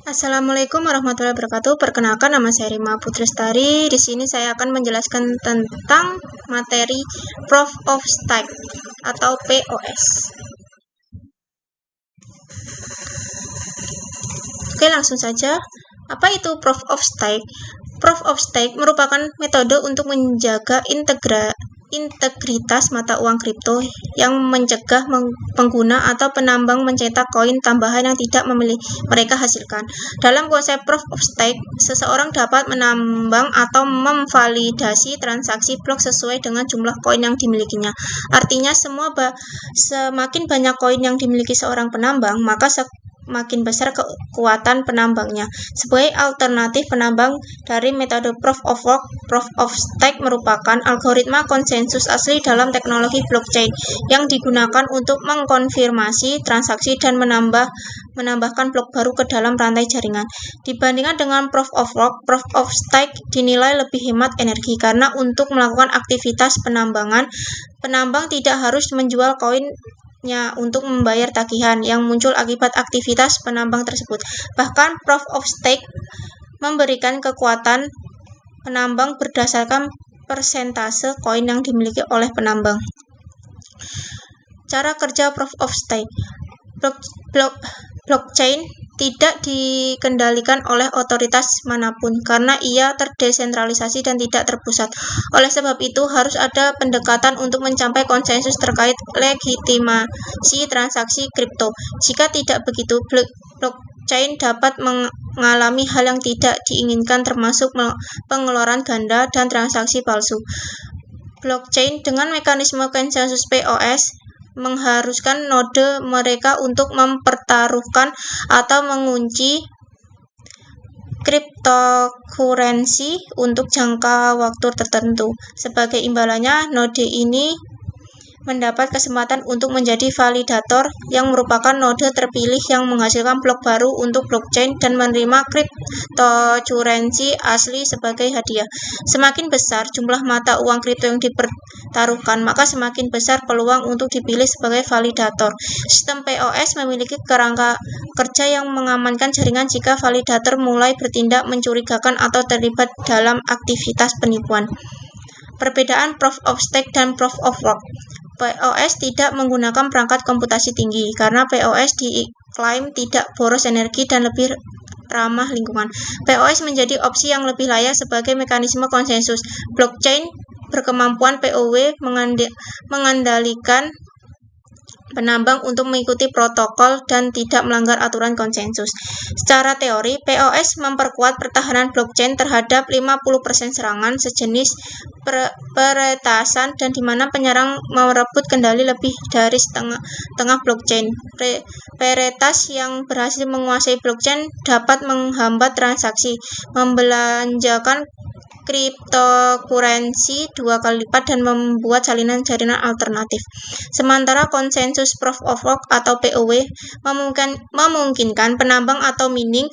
Assalamualaikum warahmatullahi wabarakatuh. Perkenalkan, nama saya Rima Putrastari. Di sini saya akan menjelaskan tentang materi Proof of Stake atau POS. Oke, langsung saja. Apa itu Proof of Stake? Proof of Stake merupakan metode untuk menjaga integritas mata uang kripto yang mencegah pengguna atau penambang mencetak koin tambahan yang tidak mereka hasilkan. Dalam konsep Proof of Stake, seseorang dapat menambang atau memvalidasi transaksi blok sesuai dengan jumlah koin yang dimilikinya. Artinya, semakin banyak koin yang dimiliki seorang penambang, maka makin besar kekuatan penambangnya. Sebagai alternatif penambang dari metode Proof of Work, Proof of Stake merupakan algoritma konsensus asli dalam teknologi blockchain yang digunakan untuk mengkonfirmasi transaksi dan menambahkan blok baru ke dalam rantai jaringan. Dibandingkan dengan Proof of Work, Proof of Stake dinilai lebih hemat energi karena untuk melakukan aktivitas penambangan, penambang tidak harus menjual koin untuk membayar tagihan yang muncul akibat aktivitas penambang tersebut. Bahkan Proof of Stake memberikan kekuatan penambang berdasarkan persentase koin yang dimiliki oleh penambang. Cara kerja Proof of Stake. Blockchain tidak dikendalikan oleh otoritas manapun karena ia terdesentralisasi dan tidak terpusat. Oleh sebab itu, harus ada pendekatan untuk mencapai konsensus terkait legitimasi transaksi kripto. Jika tidak begitu, blockchain dapat mengalami hal yang tidak diinginkan termasuk pengeluaran ganda dan transaksi palsu. Blockchain dengan mekanisme konsensus POS mengharuskan node mereka untuk mempertaruhkan atau mengunci cryptocurrency untuk jangka waktu tertentu. Sebagai imbalannya, node ini mendapat kesempatan untuk menjadi validator yang merupakan node terpilih yang menghasilkan blok baru untuk blockchain dan menerima cryptocurrency asli sebagai hadiah. Semakin besar jumlah mata uang kripto yang dipertaruhkan, maka semakin besar peluang untuk dipilih sebagai validator. Sistem POS memiliki kerangka kerja yang mengamankan jaringan jika validator mulai bertindak mencurigakan atau terlibat dalam aktivitas penipuan. Perbedaan Proof of Stake dan Proof of Work. POS tidak menggunakan perangkat komputasi tinggi karena POS diklaim tidak boros energi dan lebih ramah lingkungan. POS menjadi opsi yang lebih layak sebagai mekanisme konsensus. Blockchain berkemampuan POW mengandalkan penambang untuk mengikuti protokol dan tidak melanggar aturan konsensus. Secara teori, POS memperkuat pertahanan blockchain terhadap 50% serangan sejenis peretasan dan di mana penyerang merebut kendali lebih dari setengah blockchain. Peretas yang berhasil menguasai blockchain dapat menghambat transaksi, membelanjakan cryptocurrency 2 kali lipat dan membuat salinan jaringan alternatif. Sementara konsensus Proof of Work atau POW memungkinkan penambang atau mining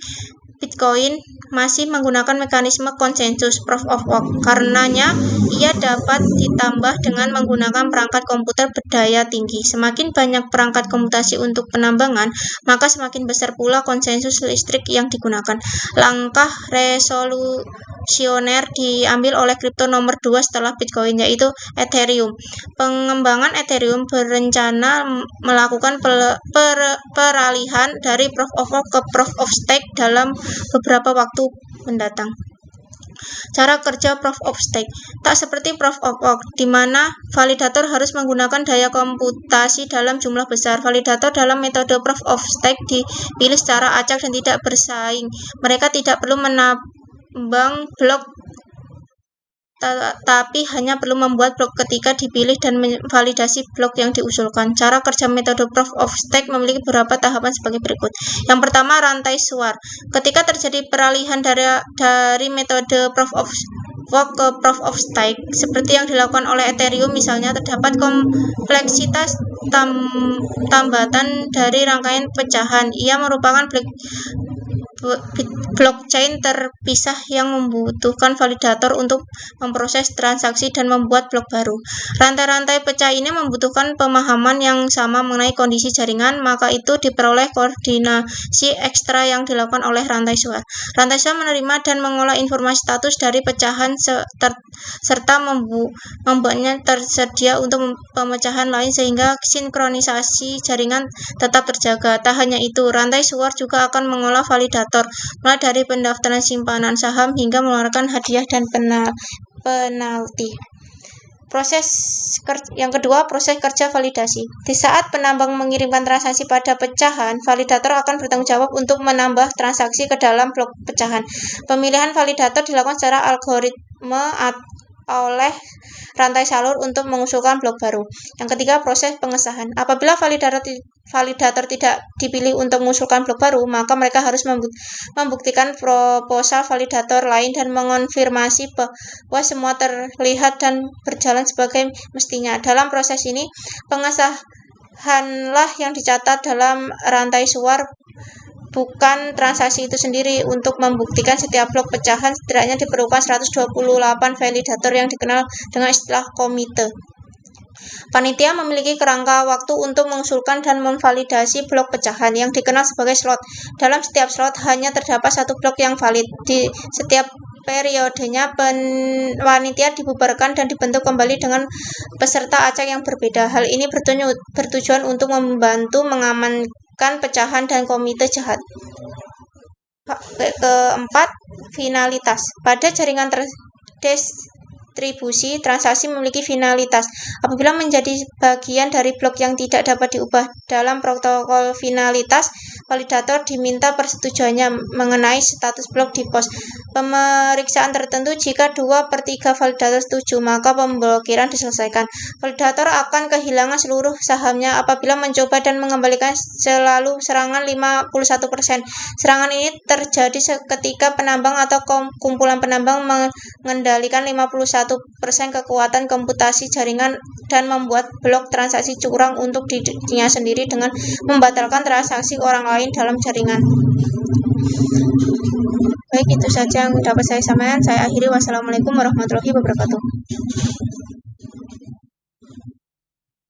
Bitcoin masih menggunakan mekanisme konsensus Proof of Work. Karenanya, ia dapat ditambah dengan menggunakan perangkat komputer berdaya tinggi. Semakin banyak perangkat komputasi untuk penambangan, maka semakin besar pula konsensus listrik yang digunakan. Langkah revolusioner diambil oleh kripto nomor 2 setelah Bitcoin, yaitu Ethereum. Pengembangan Ethereum berencana melakukan peralihan dari Proof of Work ke Proof of Stake dalam beberapa waktu mendatang. Cara kerja Proof of Stake tak seperti Proof of Work, di mana validator harus menggunakan daya komputasi dalam jumlah besar. Validator dalam metode Proof of Stake dipilih secara acak dan tidak bersaing. Mereka tidak perlu menambang blok, tapi hanya perlu membuat blok ketika dipilih dan memvalidasi blok yang diusulkan. Cara kerja metode Proof of Stake memiliki beberapa tahapan sebagai berikut. Yang pertama, rantai suar. Ketika terjadi peralihan dari metode Proof of Work ke Proof of Stake, seperti yang dilakukan oleh Ethereum misalnya, terdapat kompleksitas tambatan dari rangkaian pecahan. Ia merupakan blockchain terpisah yang membutuhkan validator untuk memproses transaksi dan membuat blok baru. Rantai-rantai pecah ini membutuhkan pemahaman yang sama mengenai kondisi jaringan, maka itu diperoleh koordinasi ekstra yang dilakukan oleh rantai suar. Rantai suar menerima dan mengolah informasi status dari pecahan serta membuatnya tersedia untuk pemecahan lain sehingga sinkronisasi jaringan tetap terjaga. Tak hanya itu, rantai suar juga akan mengolah validator mulai dari pendaftaran simpanan saham hingga mengeluarkan hadiah dan penalti. Yang kedua, proses kerja validasi. Di saat penambang mengirimkan transaksi pada pecahan, validator akan bertanggung jawab untuk menambah transaksi ke dalam blok pecahan. Pemilihan validator dilakukan secara algoritme oleh rantai salur untuk mengusulkan blok baru. Yang ketiga, proses pengesahan. Apabila validator tidak dipilih untuk mengusulkan blok baru, maka mereka harus membuktikan proposal validator lain dan mengonfirmasi bahwa semua terlihat dan berjalan sebagai mestinya. Dalam proses ini, pengesahanlah yang dicatat dalam rantai suar, bukan transaksi itu sendiri. Untuk membuktikan setiap blok pecahan, setidaknya diperlukan 128 validator yang dikenal dengan istilah komite. Panitia memiliki kerangka waktu untuk mengusulkan dan memvalidasi blok pecahan yang dikenal sebagai slot. Dalam setiap slot hanya terdapat satu blok yang valid. Di setiap periodenya, panitia dibubarkan dan dibentuk kembali dengan peserta acak yang berbeda. Hal ini bertujuan untuk membantu mengamankan pecahan dan komite jahat. Keempat, finalitas. Pada jaringan distribusi, transaksi memiliki finalitas. Apabila menjadi bagian dari blok yang tidak dapat diubah dalam protokol finalitas, validator diminta persetujuannya mengenai status blok di pos pemeriksaan tertentu. Jika 2/3 validator setuju, maka pemblokiran diselesaikan. Validator akan kehilangan seluruh sahamnya apabila mencoba dan mengembalikan selalu serangan 51%. Serangan ini terjadi ketika penambang atau kumpulan penambang mengendalikan 51% kekuatan komputasi jaringan dan membuat blok transaksi curang untuk dirinya sendiri dengan membatalkan transaksi orang lain dalam jaringan. Baik, itu saja yang dapat saya sampaikan. Saya akhiri. Wassalamualaikum warahmatullahi wabarakatuh.